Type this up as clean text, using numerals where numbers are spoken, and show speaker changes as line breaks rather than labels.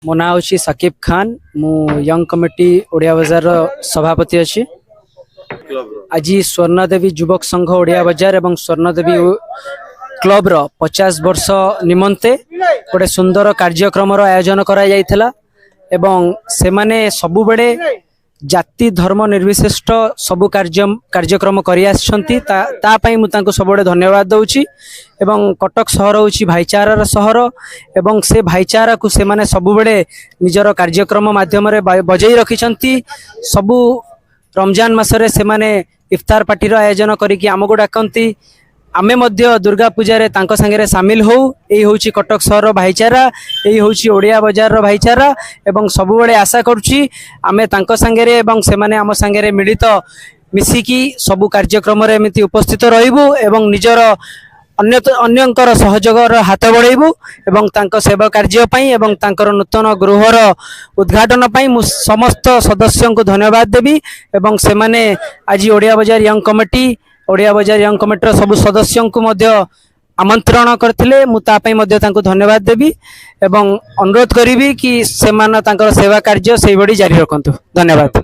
मो ना हूँ साकिब खान मु यंग कमिटी ओडिया बजार सभापति अच्छी। आज स्वर्णदेवी युवक संघ ओडिया बजार एवं स्वर्णदेवी क्लब रो 50 वर्ष निमंते गोटे सुंदर कार्यक्रम आयोजन करा जायथिला एवं से माने सबु बड़े जाति धर्म निर्विशिष्ट सबु कार्यक्रम करि आछंती ता पई मु तांको सबुबड़े धन्यवाद दउची। एवं कटक सहर होची भाईचारार सहर एवं से भाईचारा को से माने सबुबड़े निजर कार्यक्रम माध्यम रे बजाई रखिछंती। सबु रमजान मासरे से माने इफ्तार पार्टी रो आयोजन करिकि आमको डाकंती। आमे मध्य दुर्गा पूजा रे तांको संगे रे शामिल हो। एही होची कटक सहर भाईचारा, एही होची ओडिया बाजार रो भाईचारा एवं सबुबड़े आशा करूची आमे तांको संगे रे एवं से माने आम संगे रे मिलित मिसिकी सबु कार्यक्रम रे एमिति उपस्थित रहिबु एवं निजर अन्यंकर सहयोग हाथ बढ़ेबू एवं तांको सेवा कार्य पई एवं तांकर नूतन गृहर उद्घाटन पई मु समस्त सदस्यों को धन्यवाद देबी एवं से माने आज ओडिया बाजार यंग कमिटी सब सदस्यों को मध्य आमंत्रण करथिले मु ता पई मध्य तांको धन्यवाद देबी एवं अनुरोध करिवि कि से मान तांकर सेवा कार्य सेही बड़ी जारी रखंतु। धन्यवाद।